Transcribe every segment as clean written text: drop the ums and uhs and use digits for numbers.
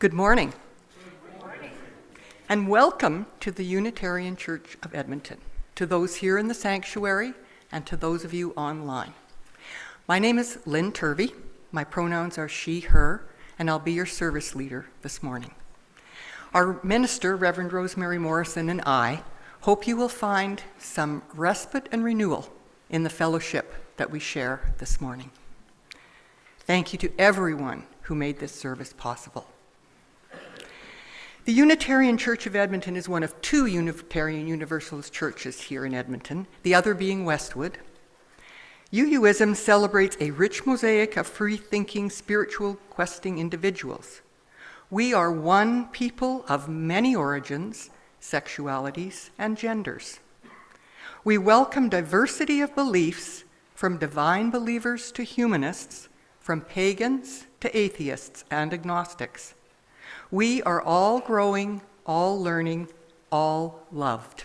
Good morning. Good morning. And welcome to the Unitarian Church of Edmonton, to those here in the sanctuary and to those of you online. My name is Lynne Turvey. My pronouns are she, her, and I'll be your service leader this morning. Our minister, Reverend Rosemary Morrison, and I hope you will find some respite and renewal in the fellowship that we share this morning. Thank you to everyone who made this service possible. The Unitarian Church of Edmonton is one of two Unitarian Universalist churches here in Edmonton, the other being Westwood. UUism celebrates a rich mosaic of free-thinking, spiritual questing individuals. We are one people of many origins, sexualities, and genders. We welcome diversity of beliefs, from divine believers to humanists, from pagans to atheists and agnostics. We are all growing, all learning, all loved.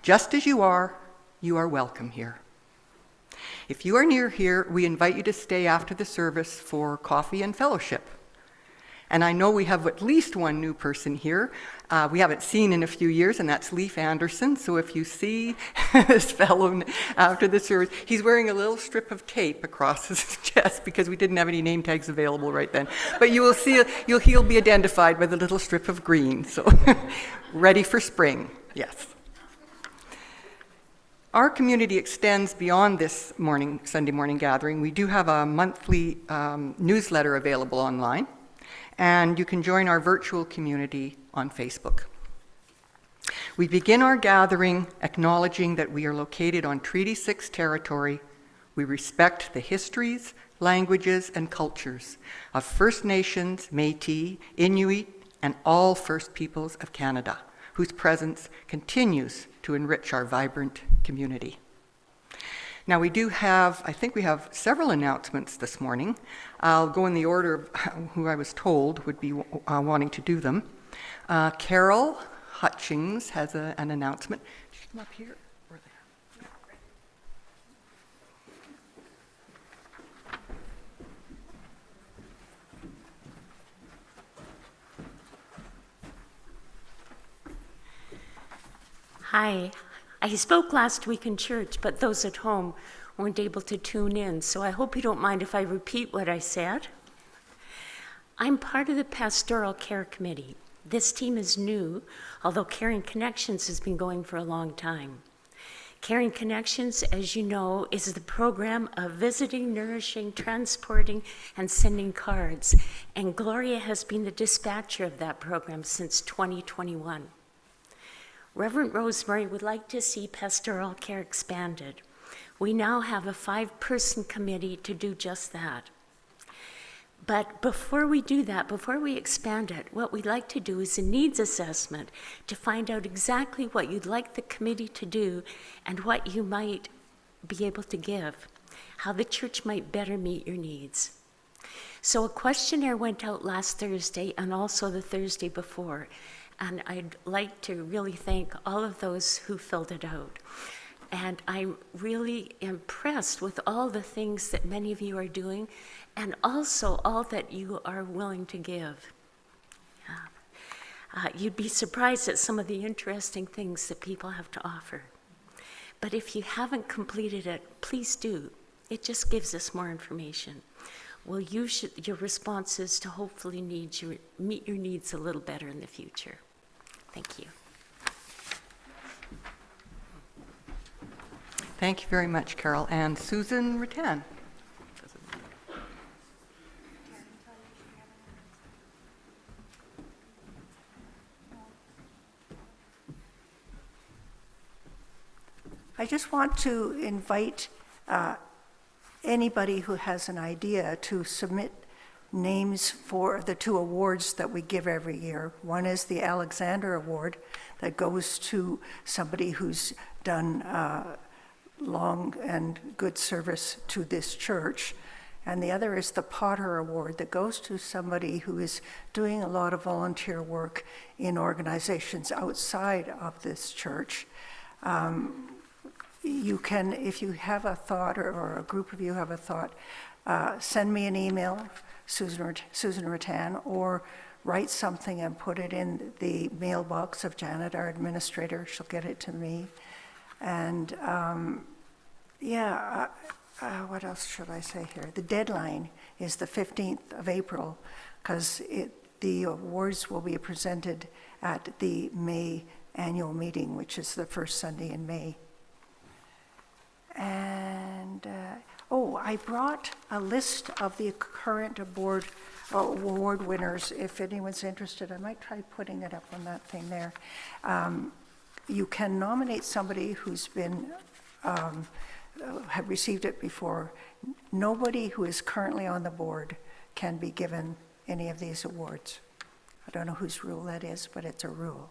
Just as you are welcome here. If you are near here, we invite you to stay after the service for coffee and fellowship. And I know we have at least one new person here we haven't seen in a few years, and that's Leif Anderson. So if you see this fellow after the service, he's wearing a little strip of tape across his chest because we didn't have any name tags available right then. But you will see, he'll be identified by the little strip of green. So ready for spring, yes. Our community extends beyond this Sunday morning gathering. We do have a monthly newsletter available online, and you can join our virtual community on Facebook. We begin our gathering acknowledging that we are located on Treaty 6 territory. We respect the histories, languages, and cultures of First Nations, Métis, Inuit, and all First Peoples of Canada, whose presence continues to enrich our vibrant community. Now we have several announcements this morning. I'll go in the order of who I was told would be wanting to do them. Carol Hutchings has an announcement. Did she come up here or there? Hi. I spoke last week in church, but those at home weren't able to tune in, so I hope you don't mind if I repeat what I said. I'm part of the Pastoral Care Committee. This team is new, although Caring Connections has been going for a long time. Caring Connections, as you know, is the program of visiting, nourishing, transporting, and sending cards, and Gloria has been the dispatcher of that program since 2021. Reverend Rosemary would like to see pastoral care expanded. We now have a 5-person committee to do just that. But before we do that, before we expand it, what we'd like to do is a needs assessment to find out exactly what you'd like the committee to do and what you might be able to give, how the church might better meet your needs. So a questionnaire went out last Thursday and also the Thursday before, and I'd like to really thank all of those who filled it out. And I'm really impressed with all the things that many of you are doing, and also all that you are willing to give. You'd be surprised at some of the interesting things that people have to offer. But if you haven't completed it, please do. It just gives us more information. We'll use your responses to hopefully meet your needs a little better in the future. Thank you. Thank you very much, Carol. And Susan Rattan. I just want to invite anybody who has an idea to submit names for the 2 awards that we give every year. One is the Alexander Award that goes to somebody who's done long and good service to this church. And the other is the Potter Award that goes to somebody who is doing a lot of volunteer work in organizations outside of this church. You can, if you have a thought or a group of you have a thought, send me an email, Susan Rattan, or write something and put it in the mailbox of Janet, our administrator. She'll get it to me. And what else should I say here? The deadline is the 15th of April, because the awards will be presented at the May annual meeting, which is the first Sunday in May. And, I brought a list of the current award winners. If anyone's interested, I might try putting it up on that thing there. You can nominate somebody who's been, have received it before. Nobody who is currently on the board can be given any of these awards. I don't know whose rule that is, but it's a rule.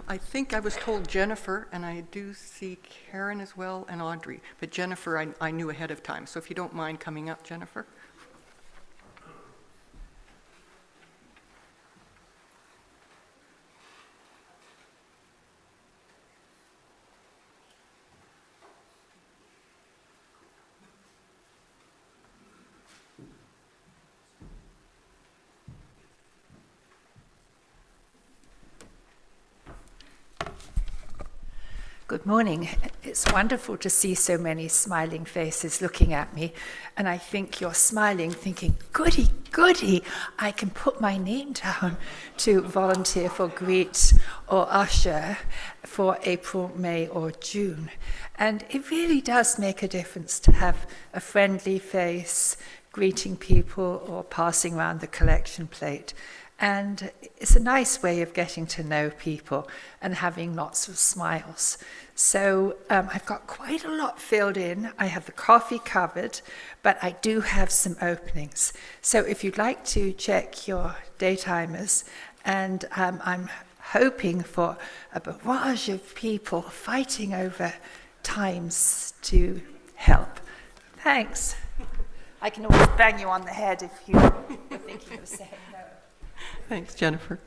I think I was told Jennifer, and I do see Karen as well, and Audrey. But Jennifer, I knew ahead of time. So if you don't mind coming up, Jennifer. Good morning. It's wonderful to see so many smiling faces looking at me, and I think you're smiling, thinking, goody, goody, I can put my name down to volunteer for greet or usher for April, May, or June. And it really does make a difference to have a friendly face greeting people or passing around the collection plate. And it's a nice way of getting to know people and having lots of smiles. So I've got quite a lot filled in. I have the coffee covered, but I do have some openings. So if you'd like to check your daytimers, and I'm hoping for a barrage of people fighting over times to help. Thanks. I can always bang you on the head if you're thinking of saying no. Thanks, Jennifer.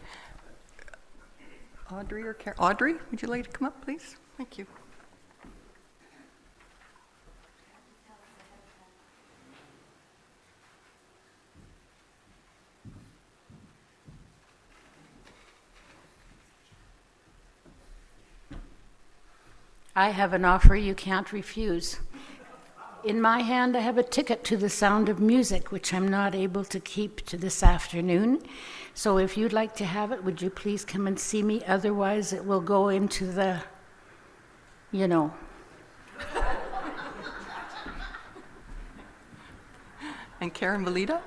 Audrey or Karen? Audrey, would you like to come up, please? Thank you. I have an offer you can't refuse. In my hand, I have a ticket to the Sound of Music, which I'm not able to keep to this afternoon. So if you'd like to have it, would you please come and see me? Otherwise, it will go into the, you know. And Karen Valita?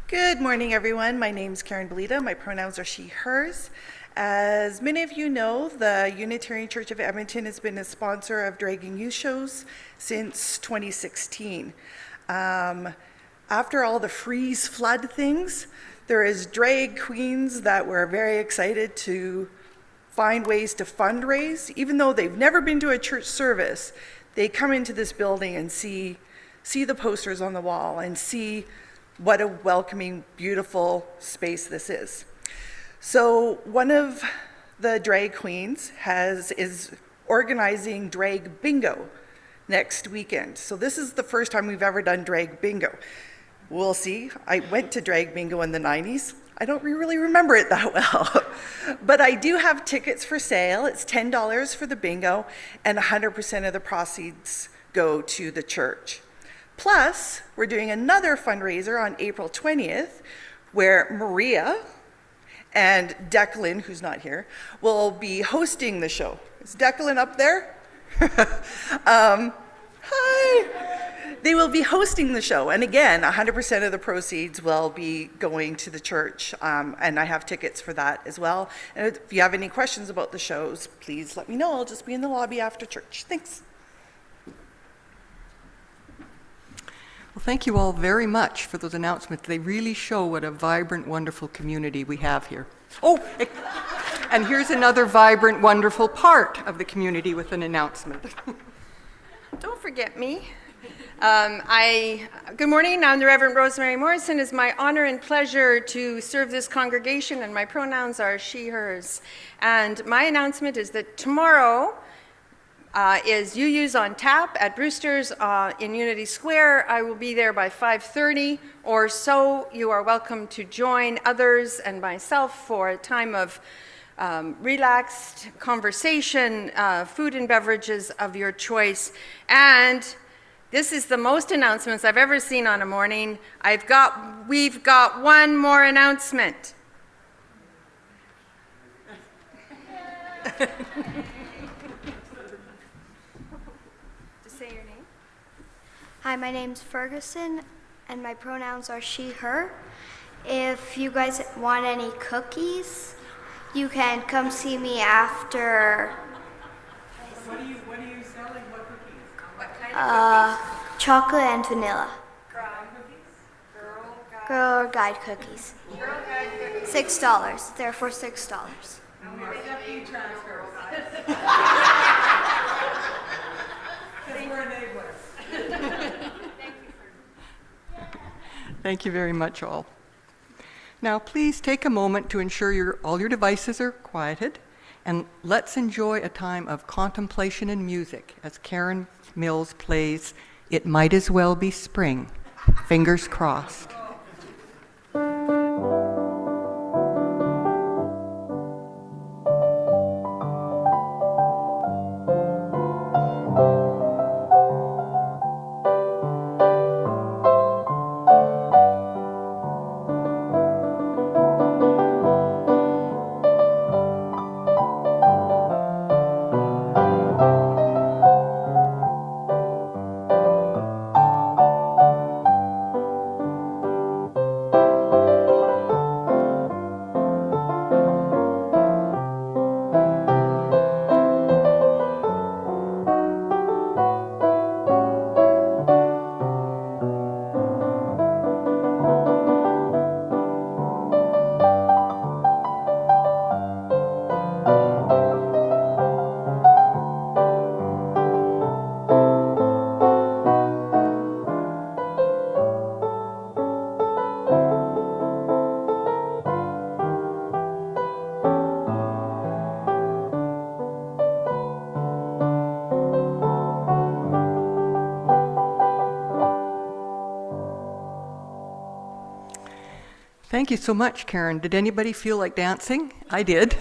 Good morning, everyone. My name's Karen Valita. My pronouns are she, hers. As many of you know, the Unitarian Church of Edmonton has been a sponsor of drag and youth shows since 2016. After all the freeze flood things, there is drag queens that were very excited to find ways to fundraise. Even though they've never been to a church service, they come into this building and see the posters on the wall and see what a welcoming, beautiful space this is. So one of the drag queens is organizing drag bingo next weekend. So this is the first time we've ever done drag bingo. We'll see. I went to drag bingo in the 90s. I don't really remember it that well. But I do have tickets for sale. It's $10 for the bingo, and 100% of the proceeds go to the church. Plus, we're doing another fundraiser on April 20th, where Maria and Declan, who's not here, will be hosting the show. Is Declan up there? Hi. They will be hosting the show. And again, 100% of the proceeds will be going to the church. And I have tickets for that as well. And if you have any questions about the shows, please let me know. I'll just be in the lobby after church. Thanks. Well, thank you all very much for those announcements. They really show what a vibrant, wonderful community we have here. Oh, and here's another vibrant, wonderful part of the community with an announcement. Don't forget me. Good morning, I'm the Reverend Rosemary Morrison. It's my honor and pleasure to serve this congregation, and my pronouns are she, hers. And my announcement is that tomorrow, is UU's on Tap at Brewster's in Unity Square. I will be there by 5:30 or so. You are welcome to join others and myself for a time of relaxed conversation, food and beverages of your choice. And this is the most announcements I've ever seen on a morning. We've got one more announcement. Say your name. Hi, my name's Ferguson, and my pronouns are she, her. If you guys want any cookies, you can come see me after. What are you selling? What cookies? What kind of cookies? Chocolate and vanilla. Girl cookies? Girl Guide cookies. Girl Guide cookies. $6. They're for $6. Thank you very much, all. Now, please take a moment to ensure all your devices are quieted, and let's enjoy a time of contemplation and music as Karen Mills plays "It Might As Well Be Spring." Fingers crossed. Thank you so much, Karen. Did anybody feel like dancing? I did.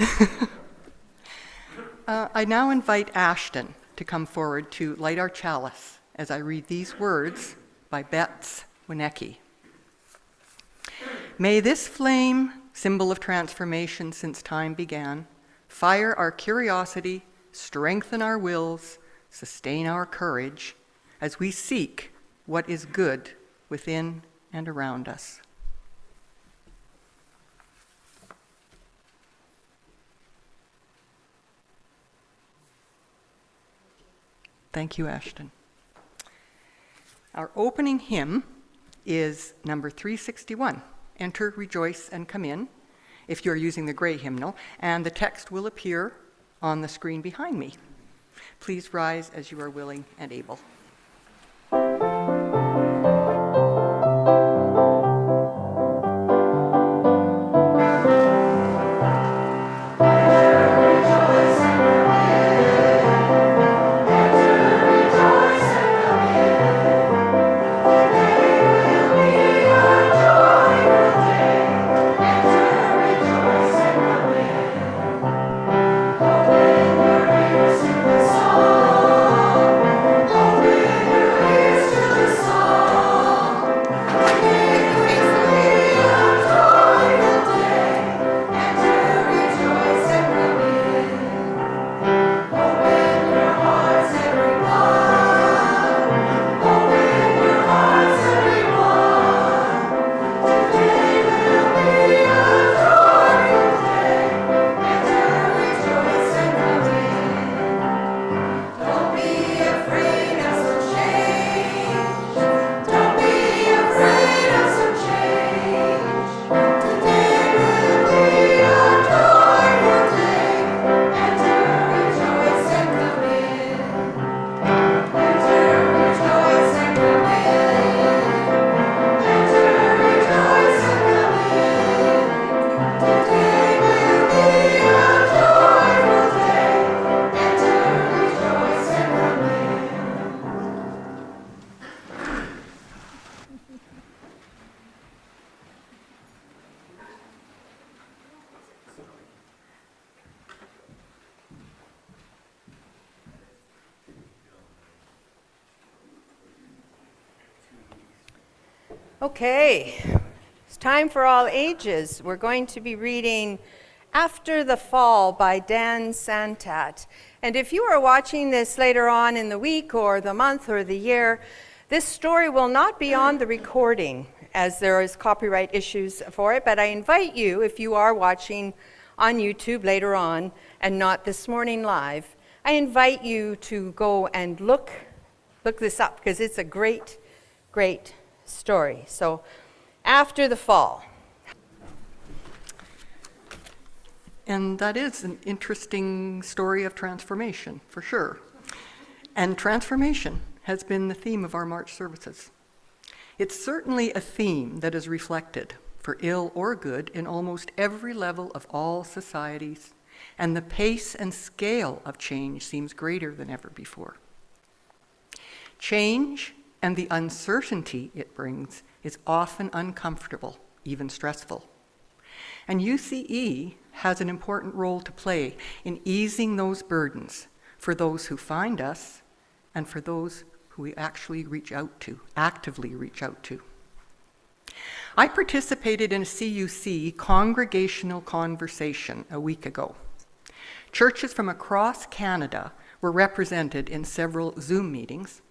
I now invite Ashton to come forward to light our chalice as I read these words by Bets Wienecke. May this flame, symbol of transformation since time began, fire our curiosity, strengthen our wills, sustain our courage as we seek what is good within and around us. Thank you, Ashton. Our opening hymn is number 361, Enter, Rejoice, and Come In, if you're using the gray hymnal, and the text will appear on the screen behind me. Please rise as you are willing and able. Open Okay, it's time for all ages. We're going to be reading After the Fall by Dan Santat. And if you are watching this later on in the week or the month or the year, this story will not be on the recording as there is copyright issues for it, but I invite you, if you are watching on YouTube later on and not this morning live, I invite you to go and look this up because it's a great, great story. So, After the Fall. And that is an interesting story of transformation, for sure. And transformation has been the theme of our March services. It's certainly a theme that is reflected, for ill or good, in almost every level of all societies, and the pace and scale of change seems greater than ever before. Change and the uncertainty it brings is often uncomfortable, even stressful. And UCE has an important role to play in easing those burdens for those who find us and for those who we actually actively reach out to. I participated in a CUC congregational conversation a week ago. Churches from across Canada were represented in several Zoom meetings.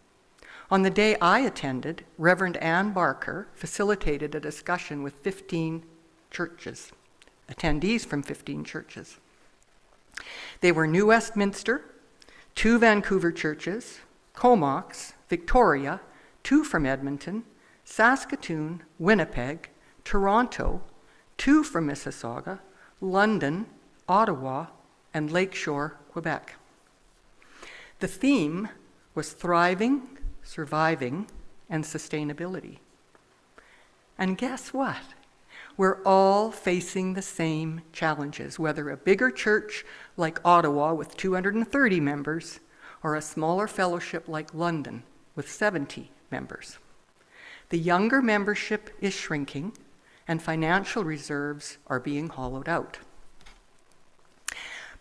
On the day I attended, Reverend Ann Barker facilitated a discussion with 15 churches, attendees from 15 churches. They were New Westminster, 2 Vancouver churches, Comox, Victoria, 2 from Edmonton, Saskatoon, Winnipeg, Toronto, 2 from Mississauga, London, Ottawa, and Lakeshore, Quebec. The theme was thriving, surviving, and sustainability. And guess what? We're all facing the same challenges, whether a bigger church like Ottawa with 230 members or a smaller fellowship like London with 70 members. The younger membership is shrinking and financial reserves are being hollowed out.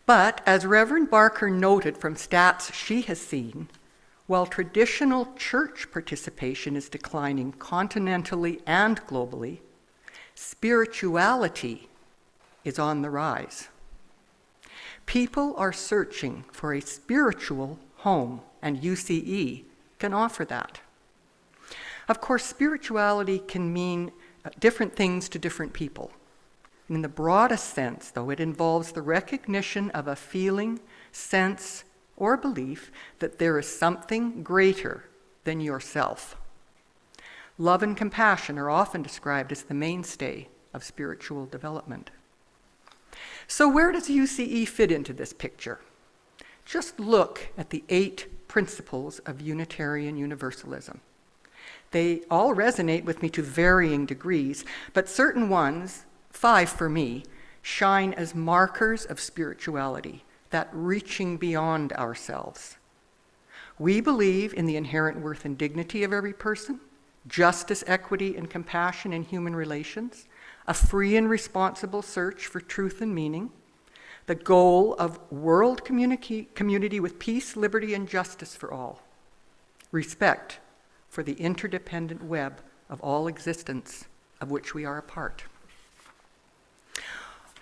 But as Reverend Barker noted from stats she has seen, while traditional church participation is declining continentally and globally, spirituality is on the rise. People are searching for a spiritual home, and UCE can offer that. Of course, spirituality can mean different things to different people. In the broadest sense, though, it involves the recognition of a feeling, sense, or belief that there is something greater than yourself. Love and compassion are often described as the mainstay of spiritual development. So where does UCE fit into this picture? Just look at the 8 principles of Unitarian Universalism. They all resonate with me to varying degrees, but certain ones, 5 for me, shine as markers of spirituality, that reaching beyond ourselves. We believe in the inherent worth and dignity of every person, justice, equity, and compassion in human relations, a free and responsible search for truth and meaning, the goal of world community with peace, liberty, and justice for all, respect for the interdependent web of all existence of which we are a part.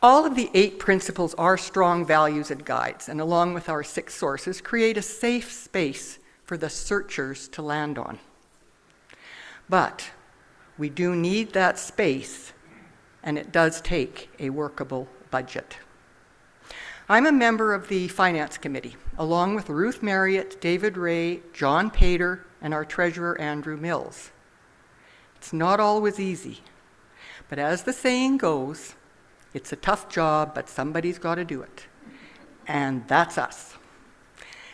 All of the 8 principles are strong values and guides, and along with our 6 sources, create a safe space for the searchers to land on. But we do need that space, and it does take a workable budget. I'm a member of the Finance Committee, along with Ruth Marriott, David Ray, John Pater, and our treasurer, Andrew Mills. It's not always easy, but as the saying goes, it's a tough job, but somebody's got to do it. And that's us.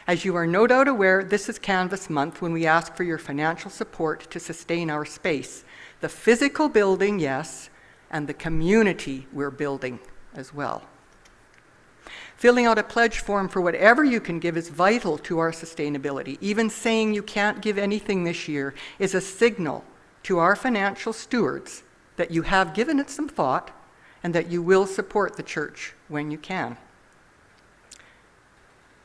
As you are no doubt aware, this is Canvas Month when we ask for your financial support to sustain our space. The physical building, yes, and the community we're building as well. Filling out a pledge form for whatever you can give is vital to our sustainability. Even saying you can't give anything this year is a signal to our financial stewards that you have given it some thought and that you will support the church when you can.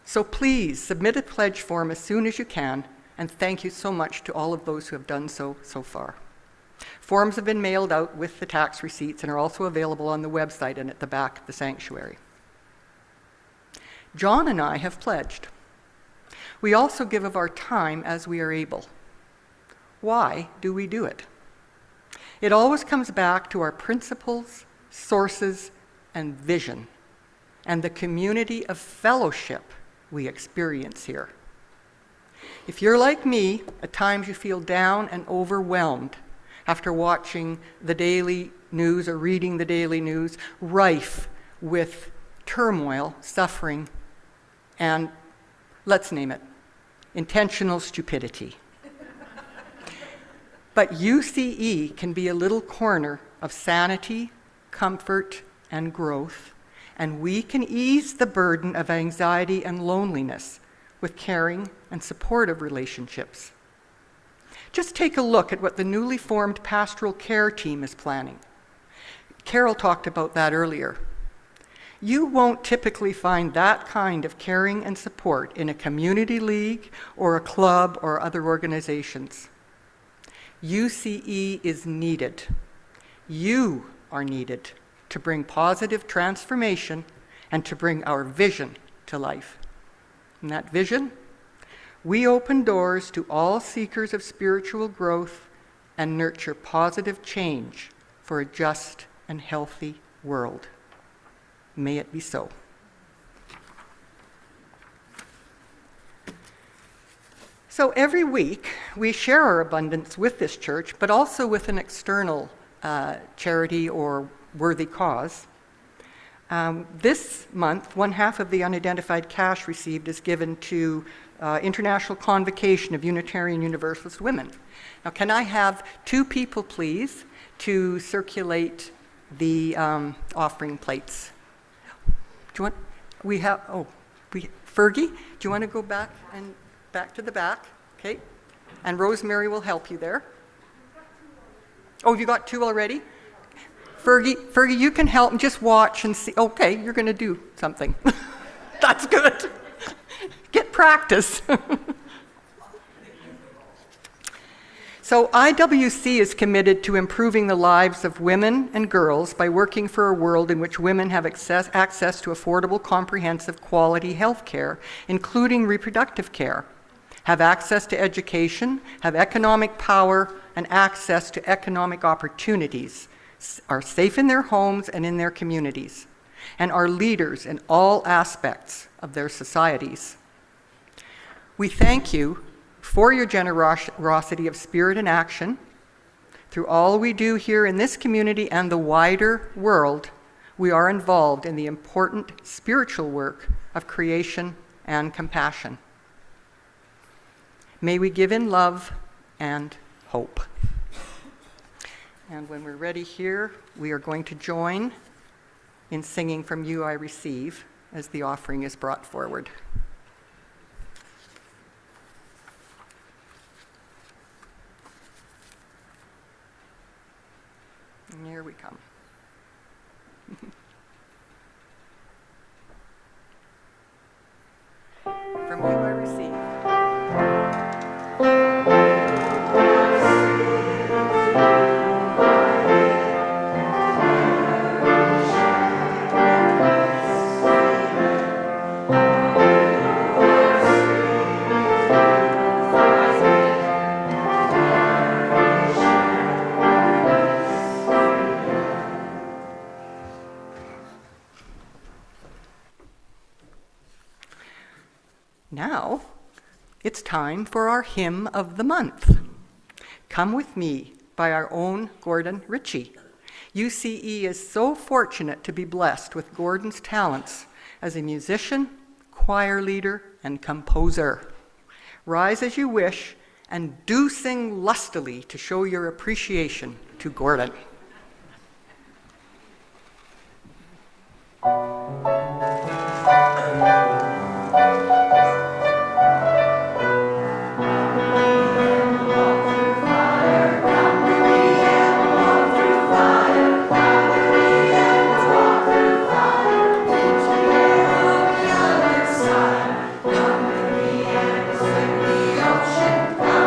So please submit a pledge form as soon as you can, and thank you so much to all of those who have done so far. Forms have been mailed out with the tax receipts and are also available on the website and at the back of the sanctuary. John and I have pledged. We also give of our time as we are able. Why do we do it? It always comes back to our principles, sources, and vision, and the community of fellowship we experience here. If you're like me, at times you feel down and overwhelmed after watching the daily news or reading the daily news, rife with turmoil, suffering, and, let's name it, intentional stupidity. But UCE can be a little corner of sanity, comfort, and growth, and we can ease the burden of anxiety and loneliness with caring and supportive relationships. Just take a look at what the newly formed pastoral care team is planning. Carol talked about that earlier. You won't typically find that kind of caring and support in a community league or a club or other organizations. UCE is needed. You are needed to bring positive transformation and to bring our vision to life. And that vision, we open doors to all seekers of spiritual growth and nurture positive change for a just and healthy world. May it be so. So every week, we share our abundance with this church, but also with an external charity or worthy cause. This month, 1/2 of the unidentified cash received is given to International Convocation of Unitarian Universalist Women. Now, can I have 2 people, please, to circulate the offering plates? Do you want, Fergie, do you want to go back to the back? Okay. And Rosemary will help you there. Oh, you got 2 already? Fergie, you can help and just watch and see. Okay, you're going to do something. That's good. Get practice. So IWC is committed to improving the lives of women and girls by working for a world in which women have access to affordable, comprehensive, quality health care, including reproductive care, have access to education, have economic power, and access to economic opportunities, are safe in their homes and in their communities, and are leaders in all aspects of their societies. We thank you for your generosity of spirit and action. Through all we do here in this community and the wider world, we are involved in the important spiritual work of creation and compassion. May we give in love and hope. And when we're ready here, we are going to join in singing From You I Receive as the offering is brought forward. And here we come. From you I receive. Now, it's time for our hymn of the month. Come With Me by our own Gordon Ritchie. UCE is so fortunate to be blessed with Gordon's talents as a musician, choir leader, and composer. Rise as you wish and do sing lustily to show your appreciation to Gordon. Come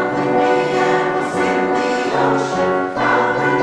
with me and we'll sing the ocean. Come with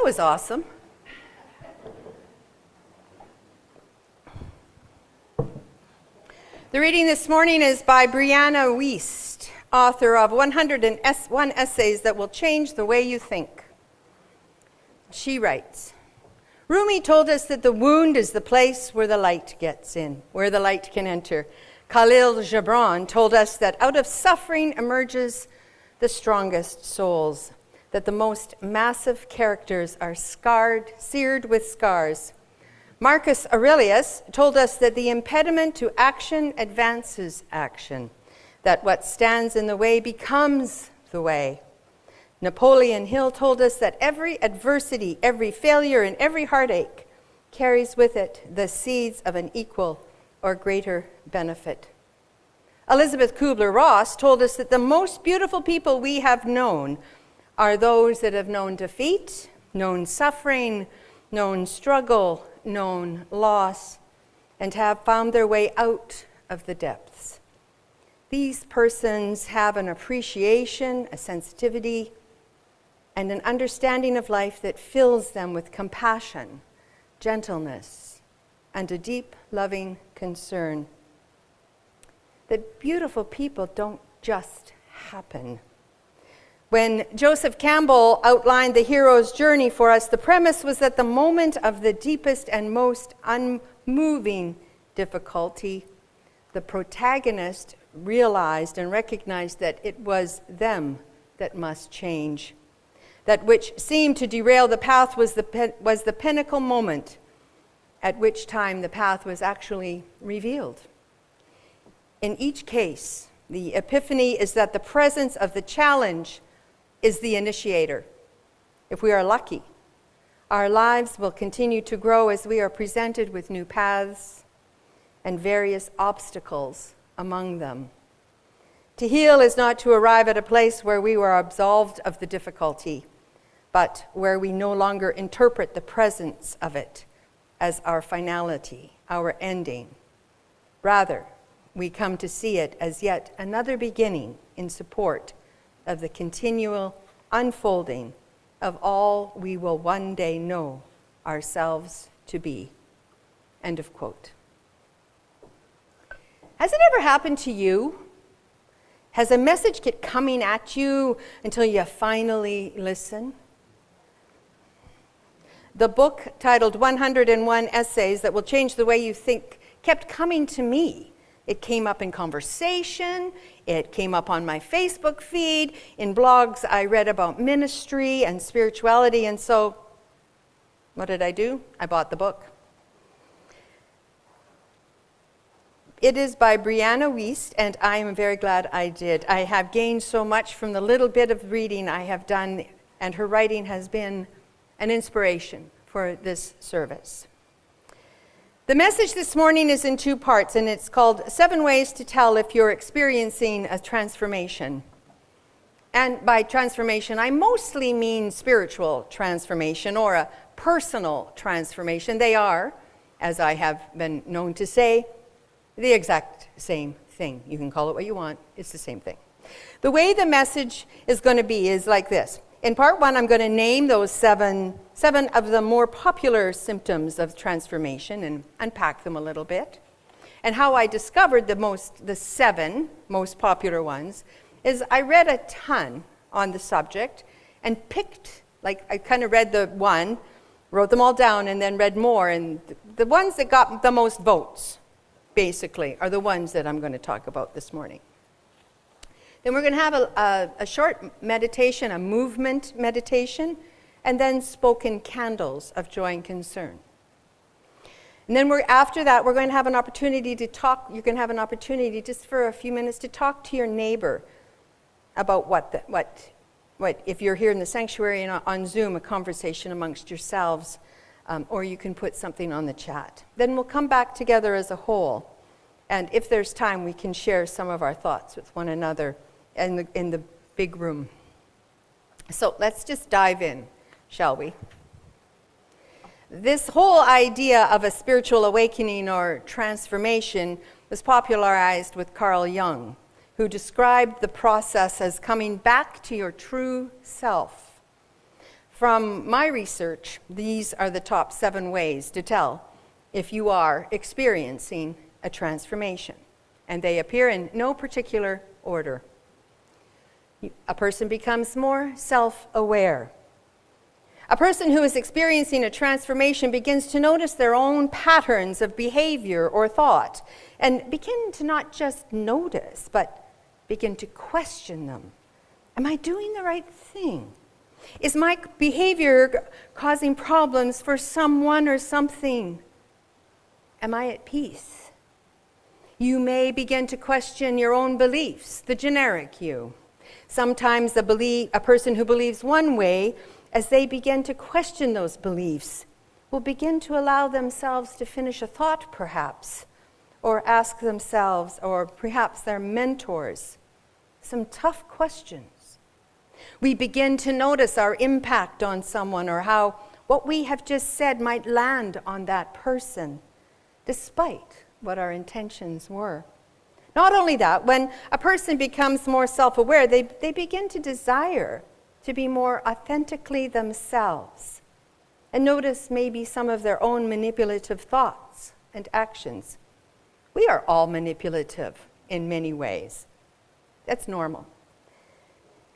was awesome. The reading this morning is by Brianna Wiest, author of 101 Essays That Will Change the Way You Think. She writes, Rumi told us that the wound is the place where the light gets in, where the light can enter. Khalil Gibran told us that out of suffering emerges the strongest souls, that the most massive characters are seared with scars. Marcus Aurelius told us that the impediment to action advances action, that what stands in the way becomes the way. Napoleon Hill told us that every adversity, every failure, and every heartache carries with it the seeds of an equal or greater benefit. Elizabeth Kubler-Ross told us that the most beautiful people we have known are those that have known defeat, known suffering, known struggle, known loss, and have found their way out of the depths. These persons have an appreciation, a sensitivity, and an understanding of life that fills them with compassion, gentleness, and a deep, loving concern. That beautiful people don't just happen. When Joseph Campbell outlined the hero's journey for us, the premise was that the moment of the deepest and most unmoving difficulty, the protagonist realized and recognized that it was them that must change. That which seemed to derail the path was the pinnacle moment at which time the path was actually revealed. In each case, the epiphany is that the presence of the challenge is the initiator. If we are lucky, our lives will continue to grow as we are presented with new paths and various obstacles among them. To heal is not to arrive at a place where we were absolved of the difficulty, but where we no longer interpret the presence of it as our finality, our ending. Rather, we come to see it as yet another beginning in support of the continual unfolding of all we will one day know ourselves to be. End of quote. Has it ever happened to you? Has a message kept coming at you until you finally listen? The book titled 101 Essays That Will Change the Way You Think kept coming to me. It came up in conversation, it came up on my Facebook feed, in blogs I read about ministry and spirituality, and so what did I do? I bought the book. It is by Brianna Wiest, and I am very glad I did. I have gained so much from the little bit of reading I have done, and her writing has been an inspiration for this service. The message this morning is in two parts, and it's called 7 Ways to Tell If You're Experiencing a Transformation. And by transformation, I mostly mean spiritual transformation or a personal transformation. They are, as I have been known to say, the exact same thing. You can call it what you want, it's the same thing. The way the message is going to be is like this. In part 1, I'm going to name those seven of the more popular symptoms of transformation and unpack them a little bit. And how I discovered the 7 most popular ones is I read a ton on the subject and picked, like I kind of read the one, wrote them all down, and then read more. And the ones that got the most votes, basically, are the ones that I'm going to talk about this morning. Then we're going to have a short meditation, a movement meditation, and then spoken candles of joy and concern. And then after that, we're going to have an opportunity to talk. You can have an opportunity just for a few minutes to talk to your neighbor about what if you're here in the sanctuary and on Zoom, a conversation amongst yourselves, or you can put something on the chat. Then we'll come back together as a whole, and if there's time, we can share some of our thoughts with one another in the big room. So let's just dive in, shall we? This whole idea of a spiritual awakening or transformation was popularized with Carl Jung, who described the process as coming back to your true self, From my research, these are the top 7 ways to tell if you are experiencing a transformation, and they appear in no particular order. A person becomes more self-aware. A person who is experiencing a transformation begins to notice their own patterns of behavior or thought, and begin to not just notice, but begin to question them. Am I doing the right thing? Is my behavior causing problems for someone or something? Am I at peace? You may begin to question your own beliefs, the generic you. Sometimes a person who believes one way, as they begin to question those beliefs, will begin to allow themselves to finish a thought, perhaps, or ask themselves, or perhaps their mentors, some tough questions. We begin to notice our impact on someone, or how what we have just said might land on that person, despite what our intentions were. Not only that, when a person becomes more self-aware, they begin to desire to be more authentically themselves, and notice maybe some of their own manipulative thoughts and actions. We are all manipulative in many ways. That's normal.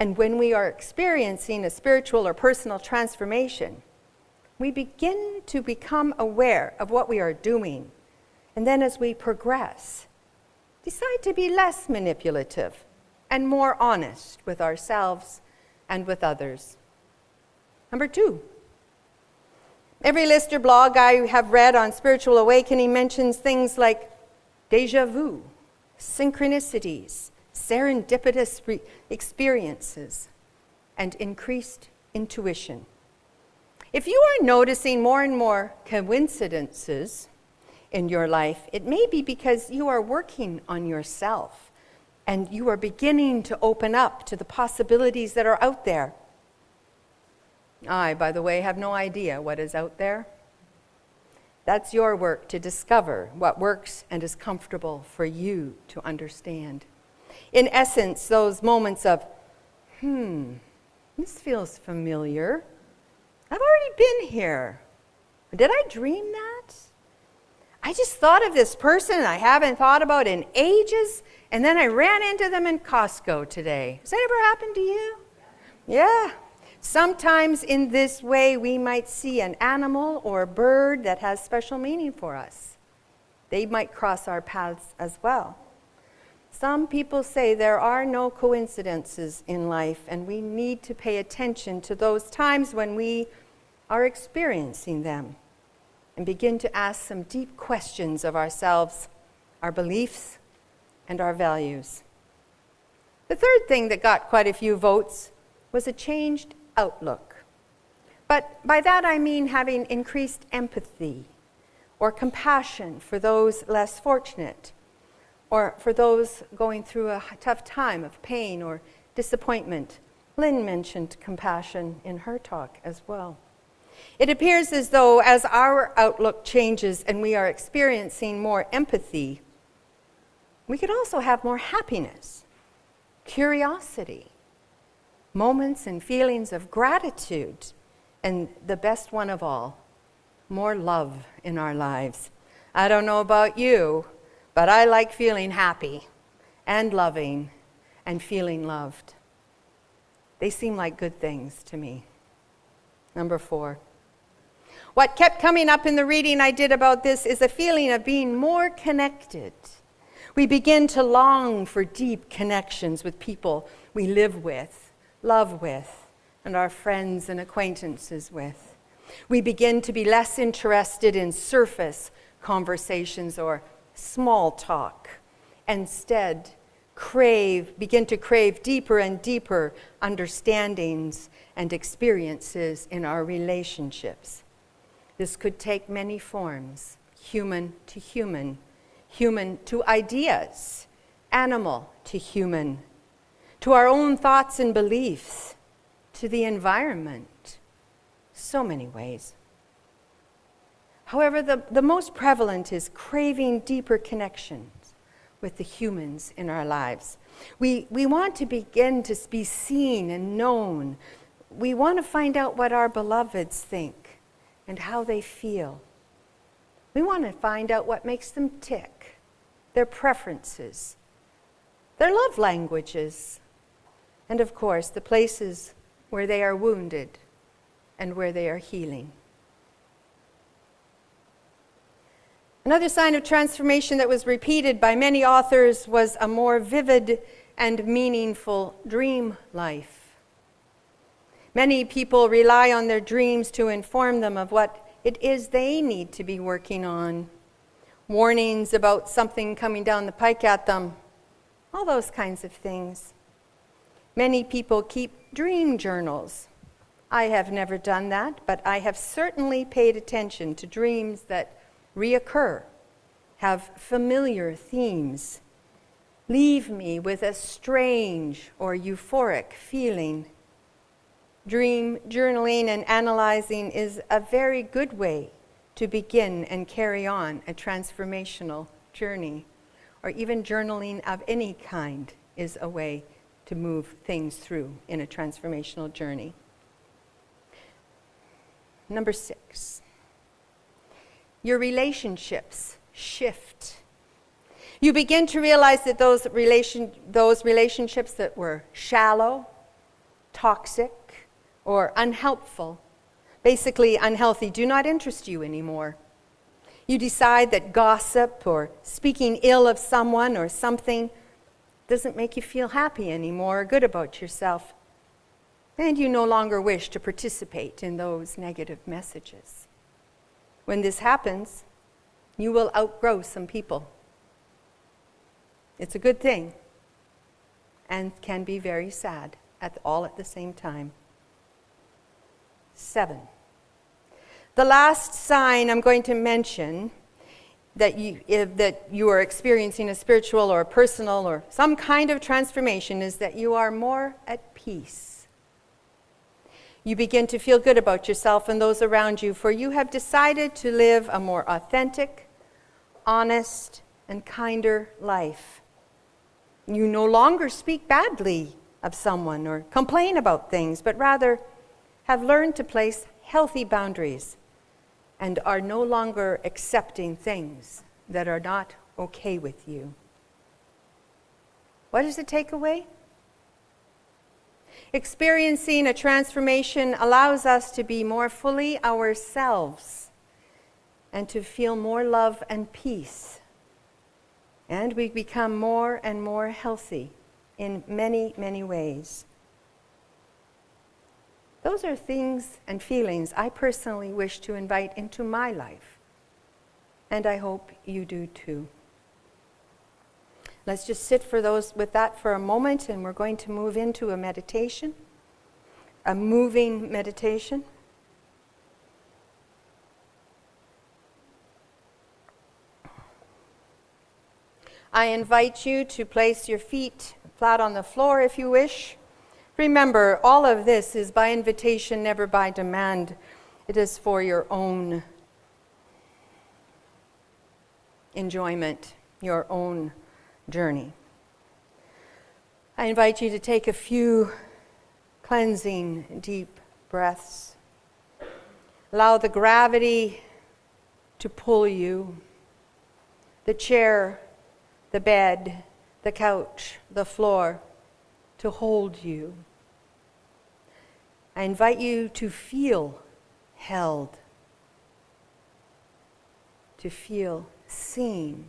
And when we are experiencing a spiritual or personal transformation, we begin to become aware of what we are doing. And then as we progress, decide to be less manipulative and more honest with ourselves and with others. Number 2, every list or blog I have read on spiritual awakening mentions things like déjà vu, synchronicities, serendipitous experiences, and increased intuition. If you are noticing more and more coincidences in your life, it may be because you are working on yourself and you are beginning to open up to the possibilities that are out there. I, by the way, have no idea what is out there. That's your work to discover what works and is comfortable for you to understand. In essence, those moments of, this feels familiar. I've already been here. Did I dream that? I just thought of this person I haven't thought about in ages, and then I ran into them in Costco today. Has that ever happened to you? Yeah. Sometimes in this way, we might see an animal or a bird that has special meaning for us. They might cross our paths as well. Some people say there are no coincidences in life, and we need to pay attention to those times when we are experiencing them and begin to ask some deep questions of ourselves, our beliefs, and our values. The third thing that got quite a few votes was a changed outlook. But by that I mean having increased empathy or compassion for those less fortunate, or for those going through a tough time of pain or disappointment. Lynne mentioned compassion in her talk as well. It appears as though as our outlook changes and we are experiencing more empathy, we could also have more happiness, curiosity, moments and feelings of gratitude, and the best one of all, more love in our lives. I don't know about you, but I like feeling happy and loving and feeling loved. They seem like good things to me. Number 4. What kept coming up in the reading I did about this is a feeling of being more connected. We begin to long for deep connections with people we live with, love with, and our friends and acquaintances with. We begin to be less interested in surface conversations or small talk. Instead, begin to crave deeper and deeper understandings and experiences in our relationships. This could take many forms, human to human, human to ideas, animal to human, to our own thoughts and beliefs, to the environment. So many ways. However, the most prevalent is craving deeper connections with the humans in our lives. We want to begin to be seen and known we want to find out what our beloveds think and how they feel. We want to find out what makes them tick, their preferences, their love languages, and of course, the places where they are wounded and where they are healing. Another sign of transformation that was repeated by many authors was a more vivid and meaningful dream life. Many people rely on their dreams to inform them of what it is they need to be working on. Warnings about something coming down the pike at them, all those kinds of things. Many people keep dream journals. I have never done that, but I have certainly paid attention to dreams that reoccur, have familiar themes, leave me with a strange or euphoric feeling. Dream journaling and analyzing is a very good way to begin and carry on a transformational journey, or even journaling of any kind is a way to move things through in a transformational journey. Number 6, your relationships shift. You begin to realize that those relationships that were shallow, toxic, or unhelpful, basically unhealthy, do not interest you anymore. You decide that gossip or speaking ill of someone or something doesn't make you feel happy anymore or good about yourself. And you no longer wish to participate in those negative messages. When this happens, you will outgrow some people. It's a good thing and can be very sad all at the same time. 7. The last sign I'm going to mention that you are experiencing a spiritual or personal or some kind of transformation is that you are more at peace. You begin to feel good about yourself and those around you, for you have decided to live a more authentic, honest, and kinder life. You no longer speak badly of someone or complain about things, but rather have learned to place healthy boundaries and are no longer accepting things that are not okay with you. What is the takeaway? Experiencing a transformation allows us to be more fully ourselves and to feel more love and peace. And we become more and more healthy in many, many ways. Those are things and feelings I personally wish to invite into my life, and I hope you do too. Let's just sit with that for a moment, and we're going to move into a meditation, a moving meditation. I invite you to place your feet flat on the floor if you wish. Remember, all of this is by invitation, never by demand. It is for your own enjoyment, your own journey. I invite you to take a few cleansing, deep breaths. Allow the gravity to pull you, the chair, the bed, the couch, the floor, to hold you. I invite you to feel held, to feel seen,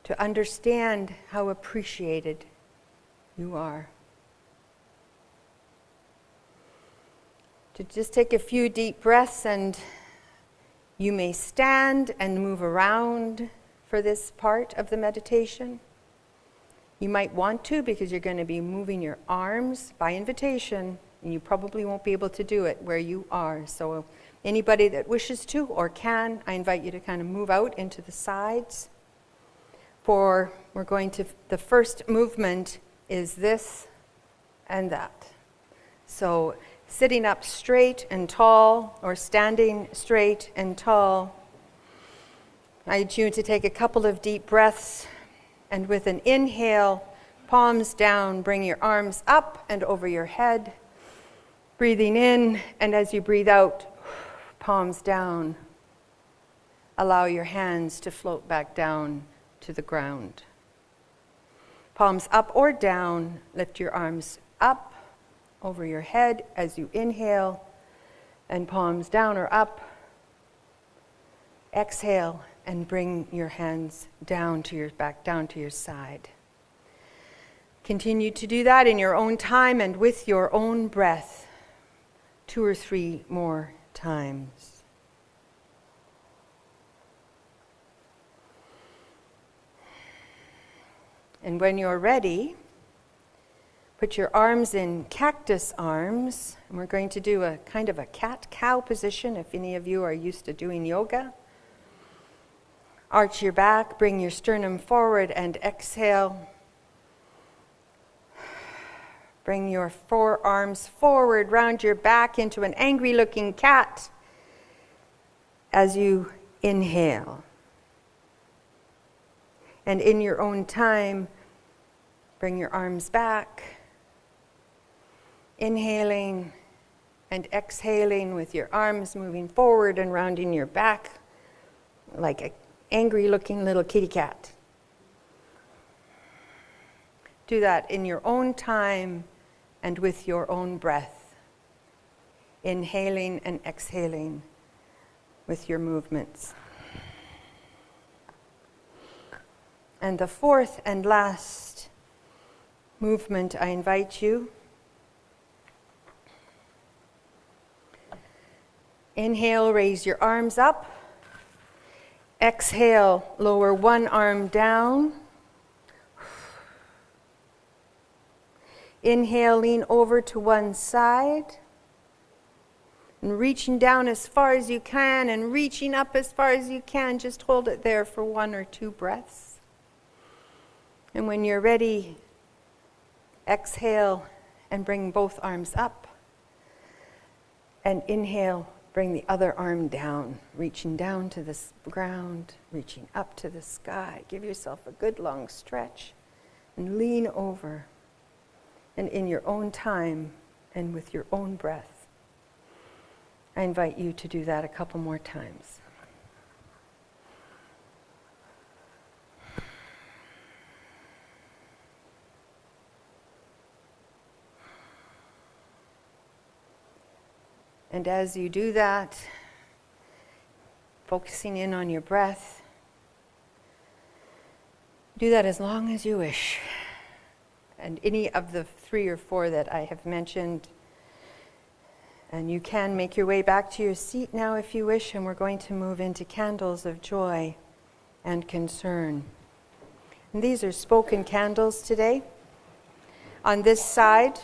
to understand how appreciated you are. To just take a few deep breaths, and you may stand and move around for this part of the meditation. You might want to, because you're going to be moving your arms by invitation, and you probably won't be able to do it where you are. So anybody that wishes to or can, I invite you to kind of move out into the sides. The first movement is this and that. So sitting up straight and tall, or standing straight and tall. I invite you to take a couple of deep breaths, and with an inhale, Palms down, bring your arms up and over your head. Breathing in, and as you breathe out, palms down. Allow your hands to float back down to the ground. Palms up or down, lift your arms up over your head as you inhale, and palms down or up. Exhale and bring your hands back down to your side. Continue to do that in your own time and with your own breath, 2 or 3 more times. And when you're ready, put your arms in cactus arms, and we're going to do a kind of a cat-cow position if any of you are used to doing yoga. Arch your back, bring your sternum forward, and exhale. Bring your forearms forward, round your back into an angry-looking cat as you inhale. And in your own time, bring your arms back, inhaling and exhaling with your arms moving forward and rounding your back like an angry-looking little kitty cat. Do that in your own time and with your own breath, inhaling and exhaling with your movements. And the fourth and last movement, I invite you. Inhale, raise your arms up. Exhale, lower one arm down. Inhale, lean over to one side. And reaching down as far as you can and reaching up as far as you can. Just hold it there for 1 or 2 breaths. And when you're ready, exhale and bring both arms up. And inhale, bring the other arm down, reaching down to the ground, reaching up to the sky. Give yourself a good long stretch and lean over. And in your own time and with your own breath, I invite you to do that a couple more times. And as you do that, focusing in on your breath, do that as long as you wish. And any of the 3 or 4 that I have mentioned. And you can make your way back to your seat now if you wish, and we're going to move into candles of joy and concern. And these are spoken candles today. On this side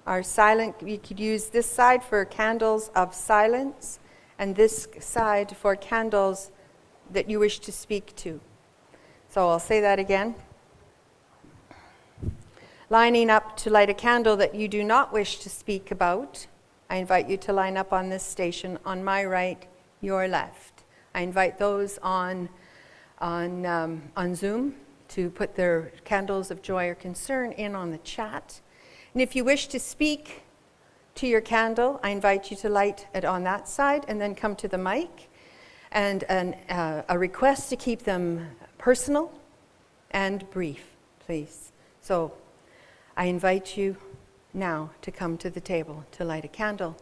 are silent, you could use this side for candles of silence, and this side for candles that you wish to speak to. So I'll say that again. Lining up to light a candle that you do not wish to speak about, I invite you to line up on this station on my right, your left. I invite those on Zoom to put their candles of joy or concern in on the chat. And if you wish to speak to your candle, I invite you to light it on that side and then come to the mic. And a request to keep them personal and brief, please. So I invite you now to come to the table to light a candle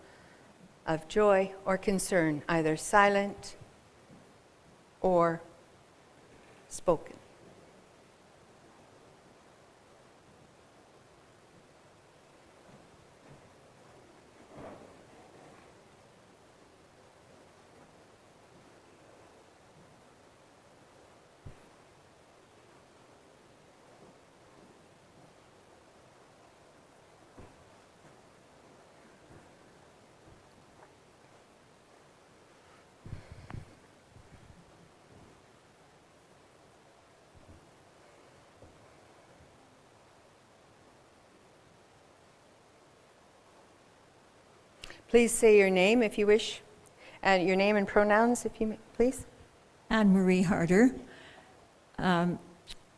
of joy or concern, either silent or spoken. Please say your name if you wish, and your name and pronouns if you may, please. Anne Marie Harder.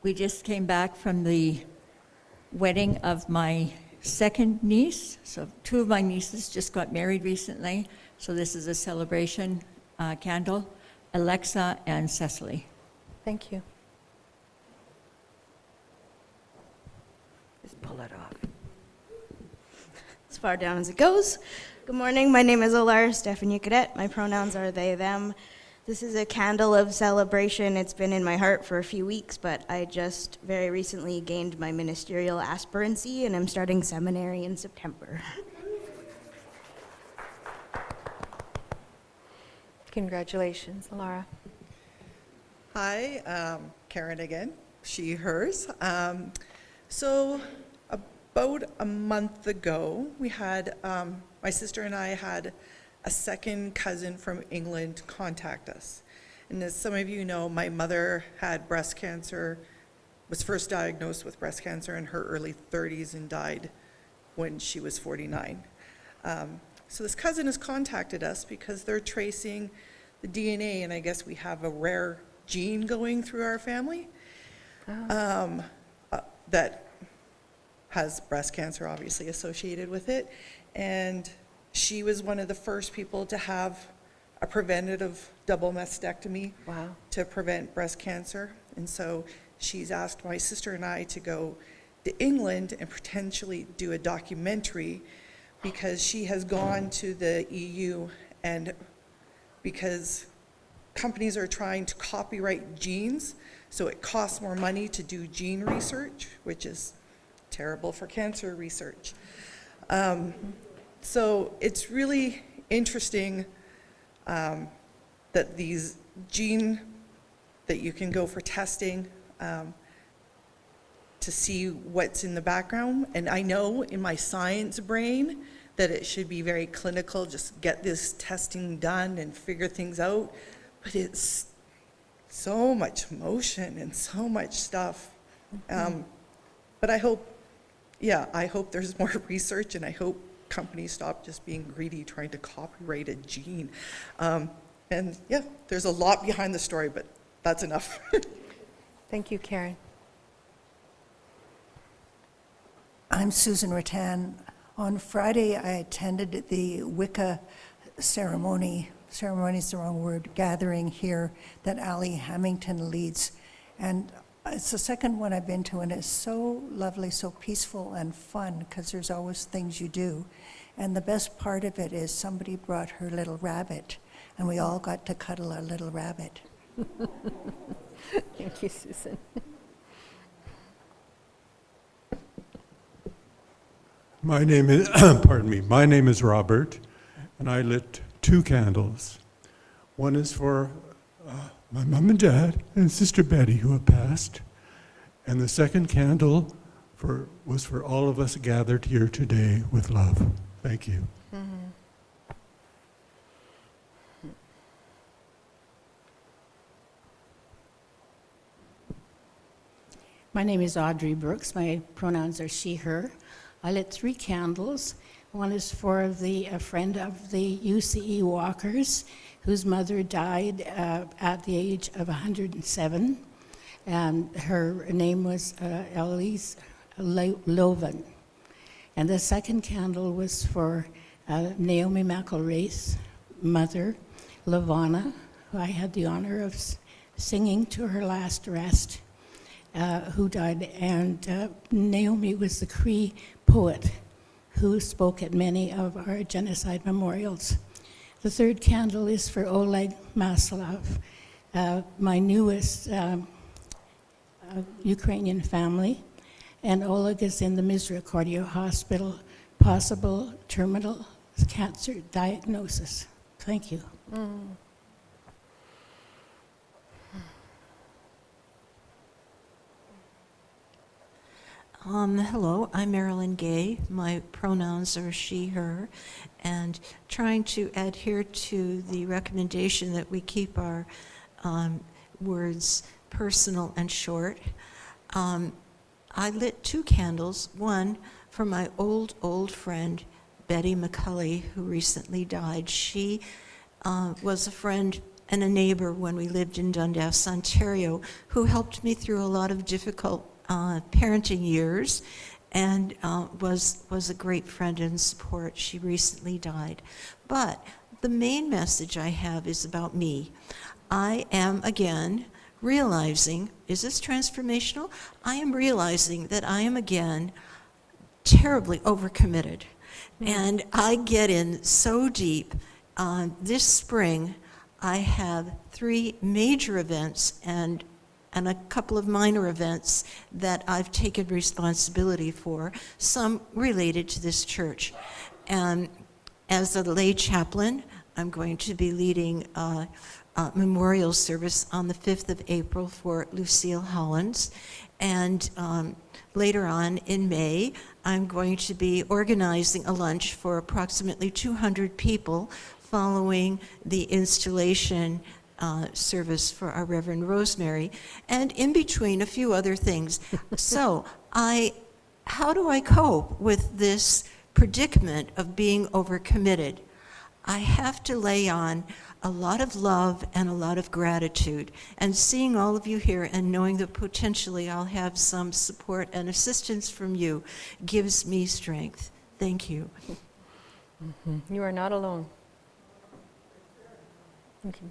We just came back from the wedding of my second niece. So 2 of my nieces just got married recently. So this is a celebration candle, Alexa and Cecily. Thank you. Just pull it off. As far down as it goes. Good morning, my name is Olar Stephanie Cadet. My pronouns are they, them. This is a candle of celebration. It's been in my heart for a few weeks, but I just very recently gained my ministerial aspirancy and I'm starting seminary in September. Congratulations, Laura. Hi, Karen again, she, hers. So about a month ago, we had, my sister and I had a second cousin from England contact us. And as some of you know, my mother had breast cancer, was first diagnosed with breast cancer in her early 30s and died when she was 49. So this cousin has contacted us because they're tracing the DNA, and I guess we have a rare gene going through our family that has breast cancer obviously associated with it. And she was one of the first people to have a preventative double mastectomy to prevent breast cancer. And so she's asked my sister and I to go to England and potentially do a documentary, because she has gone to the EU, and because companies are trying to copyright genes, so it costs more money to do gene research, which is terrible for cancer research. So it's really interesting that these gene that you can go for testing to see what's in the background. And I know in my science brain that it should be very clinical, just get this testing done and figure things out. But it's so much motion and so much stuff. But I hope there's more research, and I hope companies stop just being greedy trying to copyright a gene. And yeah, there's a lot behind the story, but that's enough. Thank you, Karen. I'm Susan Rattan. On Friday, I attended the Wicca ceremony is the wrong word, gathering here that Ali Hamilton leads. And it's the second one I've been to, and it's so lovely, so peaceful and fun, because there's always things you do. And the best part of it is somebody brought her little rabbit, and we all got to cuddle our little rabbit. Thank you, Susan. My name is, my name is Robert, and I lit 2 candles. One is for my mom and dad and Sister Betty, who have passed, and the second candle was for all of us gathered here today with love. Thank you. My name is Audrey Brooks. My pronouns are she, her. I lit 3 candles. One is for a friend of the UCE walkers whose mother died at the age of 107, and her name was Elise Loven. And the second candle was for Naomi McElraith's mother, Lavana, who I had the honor of singing to her last rest, who died. And Naomi was the Cree poet who spoke at many of our genocide memorials. The third candle is for Oleg Maslov, my newest Ukrainian family, and Oleg is in the Misericordia Hospital, possible terminal cancer diagnosis. Thank you. Hello, I'm Marilyn Gay. My pronouns are she, her, and trying to adhere to the recommendation that we keep our words personal and short. I lit 2 candles, one for my old friend, Betty McCulley, who recently died. She was a friend and a neighbor when we lived in Dundas, Ontario, who helped me through a lot of difficult parenting years, and was a great friend and support. She recently died. But the main message I have is about me. I am, again, realizing, is this transformational? I am realizing that I am, again, terribly overcommitted. And I get in so deep. This spring, I have 3 major events and a couple of minor events that I've taken responsibility for, some related to this church. And as a lay chaplain, I'm going to be leading a memorial service on the 5th of April for Lucille Hollins. And later on in May, I'm going to be organizing a lunch for approximately 200 people following the installation service for our Reverend Rosemary, and in between a few other things. So how do I cope with this predicament of being overcommitted? I have to lay on a lot of love and a lot of gratitude. And seeing all of you here and knowing that potentially I'll have some support and assistance from you gives me strength. Thank you. You are not alone. Thank you.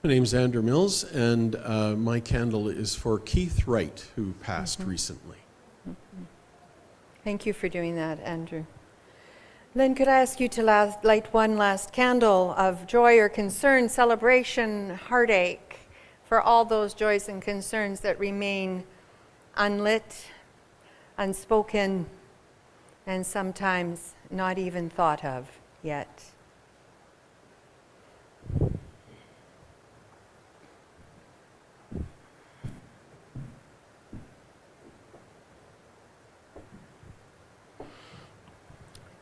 My name's Andrew Mills, and my candle is for Keith Wright, who passed recently. Thank you for doing that, Andrew. Lynne, could I ask you to light one last candle of joy or concern, celebration, heartache, for all those joys and concerns that remain unlit, unspoken, and sometimes not even thought of yet.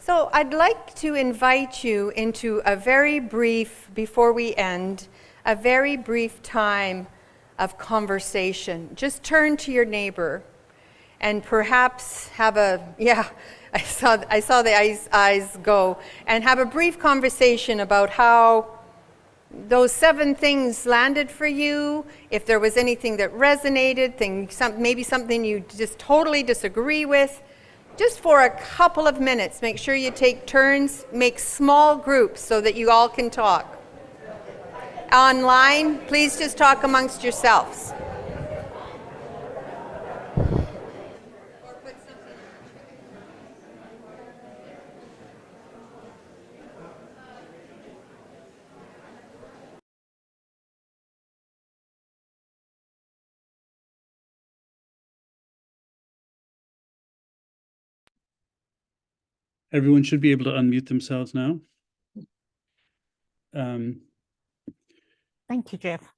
So I'd like to invite you into a very brief, before we end, a very brief time of conversation. Just turn to your neighbor and perhaps have I saw the eyes go, and have a brief conversation about how those 7 things landed for you, if there was anything that resonated, maybe something you just totally disagree with. Just for a couple of minutes, make sure you take turns, make small groups so that you all can talk. Online, please just talk amongst yourselves. Everyone should be able to unmute themselves now. Thank you, Jeff.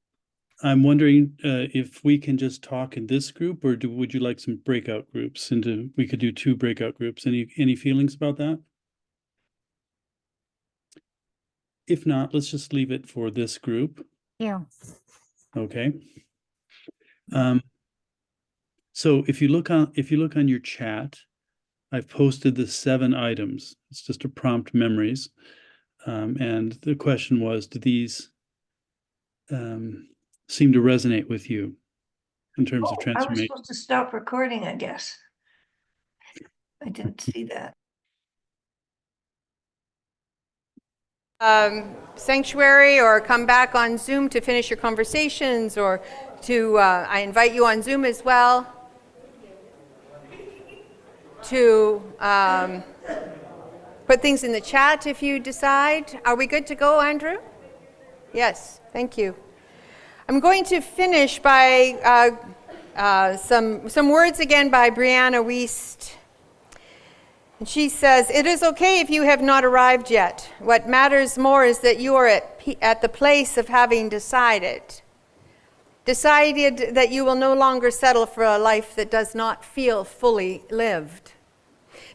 I'm wondering if we can just talk in this group, or would you like some breakout groups? We could do 2 breakout groups. Any feelings about that? If not, let's just leave it for this group. Yeah. Okay. So if you look on your chat, I've posted the 7 items. It's just a prompt memories. And the question was, do these seem to resonate with you in terms of transformation? I was supposed to stop recording, I guess. I didn't see that. Sanctuary, or come back on Zoom to finish your conversations, or to, I invite you on Zoom as well to put things in the chat if you decide. Are we good to go, Andrew? Yes, thank you. I'm going to finish by some words again by Brianna Wiest. And she says, "It is okay if you have not arrived yet. What matters more is that you are at the place of having decided that you will no longer settle for a life that does not feel fully lived.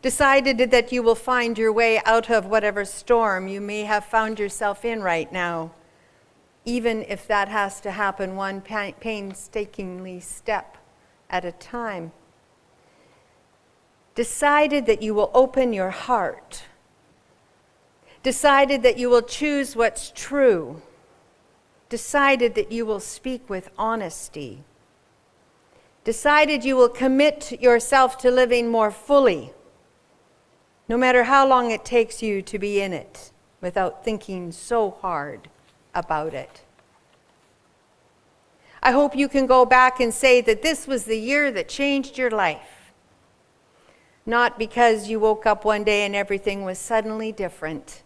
Decided that you will find your way out of whatever storm you may have found yourself in right now, even if that has to happen one painstakingly step at a time. Decided that you will open your heart. Decided that you will choose what's true. Decided that you will speak with honesty. decided you will commit yourself to living more fully, no matter how long it takes you to be in it, without thinking so hard about it. I hope you can go back and say that this was the year that changed your life. Not because you woke up one day and everything was suddenly different,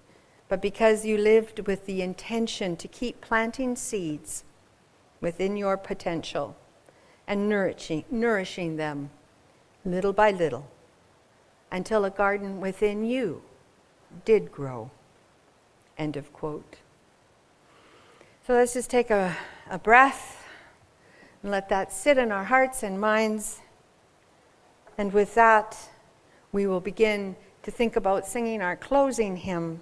but because you lived with the intention to keep planting seeds within your potential and nourishing them little by little until a garden within you did grow. End of quote. So let's just take a breath and let that sit in our hearts and minds. And with that, we will begin to think about singing our closing hymn,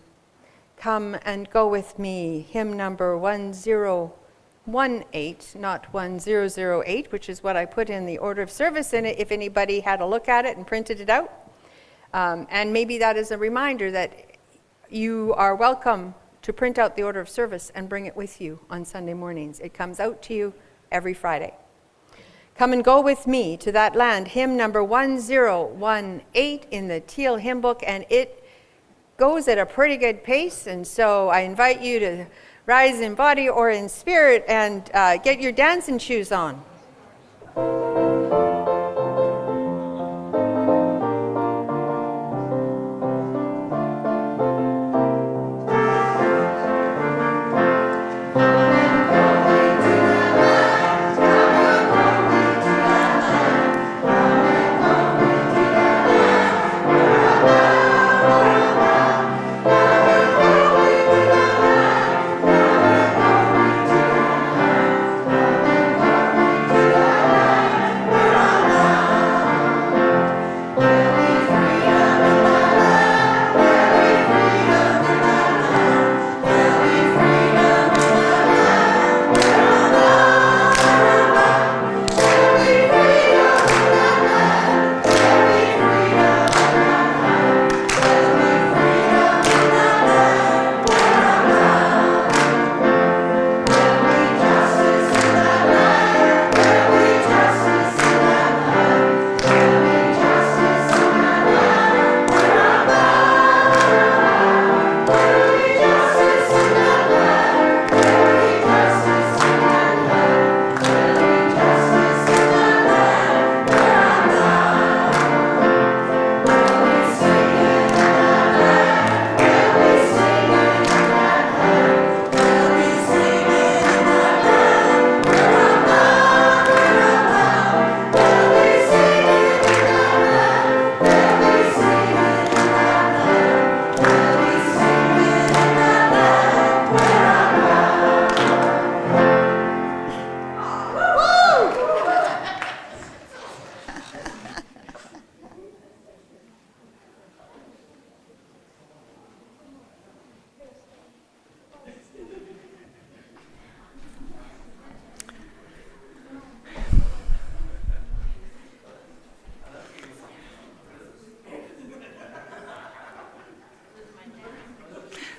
Come and Go With Me, hymn number 1018, not 1008, which is what I put in the order of service in it, if anybody had a look at it and printed it out. And maybe that is a reminder that you are welcome to print out the order of service and bring it with you on Sunday mornings. It comes out to you every Friday. Come and Go With Me to That Land, hymn number 1018 in the Teal hymn book, and it goes at a pretty good pace, and so I invite you to rise in body or in spirit and get your dancing shoes on.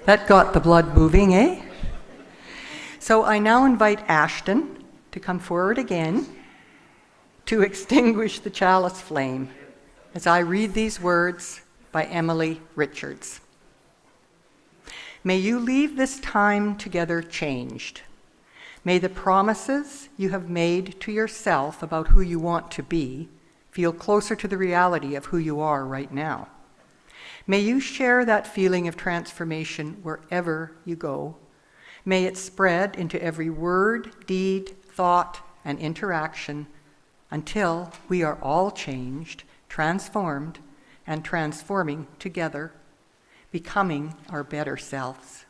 That got the blood moving, eh? So I now invite Ashton to come forward again to extinguish the chalice flame as I read these words by Emily Richards. May you leave this time together changed. May the promises you have made to yourself about who you want to be feel closer to the reality of who you are right now. May you share that feeling of transformation wherever you go. May it spread into every word, deed, thought, and interaction until we are all changed, transformed, and transforming together, becoming our better selves.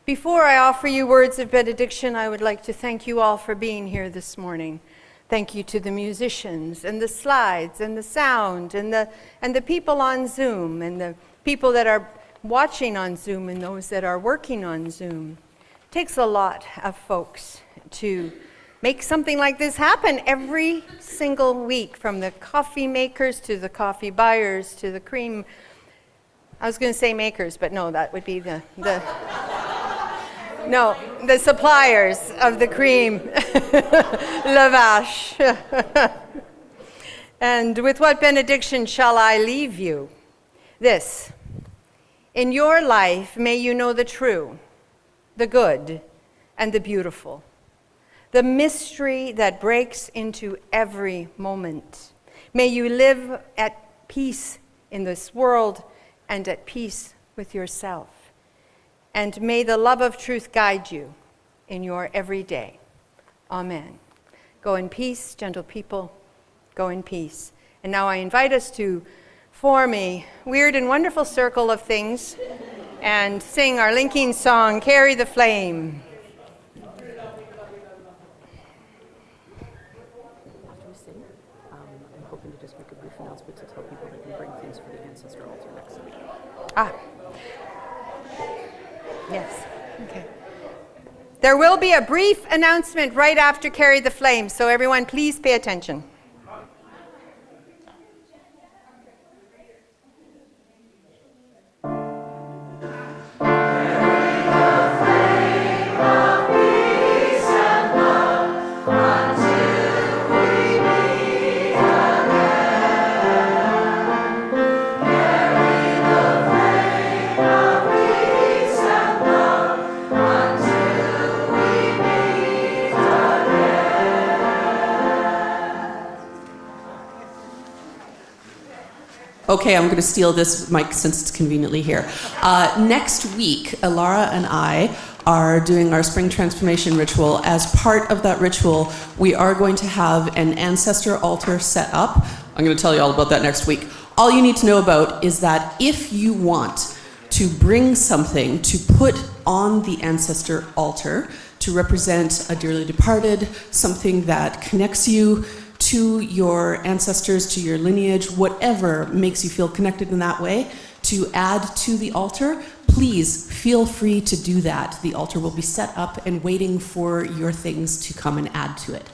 Before I offer you words of benediction, I would like to thank you all for being here this morning. Thank you to the musicians and the slides and the sound and the people on Zoom and the people that are watching on Zoom and those that are working on Zoom. It takes a lot of folks to make something like this happen every single week, from the coffee makers to the coffee buyers to the cream. I was going to say makers, but no, that would be the No, the suppliers of the cream. La vache. And with what benediction shall I leave you? This: in your life may you know the true, the good, and the beautiful, the mystery that breaks into every moment. May you live at peace in this world and at peace with yourself. And may the love of truth guide you in your everyday. Amen. Go in peace, gentle people. Go in peace. And now I invite us to form a weird and wonderful circle of things and sing our linking song, Carry the Flame. I'm hoping to just make a brief announcement to tell people that we bring things for the ancestor altar next week. Ah. Yes. Okay. There will be a brief announcement right after Carry the Flame, so everyone please pay attention. Okay, I'm going to steal this mic since it's conveniently here. Next week, Alara and I are doing our spring transformation ritual. As part of that ritual, we are going to have an ancestor altar set up. I'm going to tell you all about that next week. All you need to know about is that if you want to bring something to put on the ancestor altar to represent a dearly departed, something that connects you to your ancestors, to your lineage, whatever makes you feel connected in that way, to add to the altar, please feel free to do that. The altar will be set up and waiting for your things to come and add to it.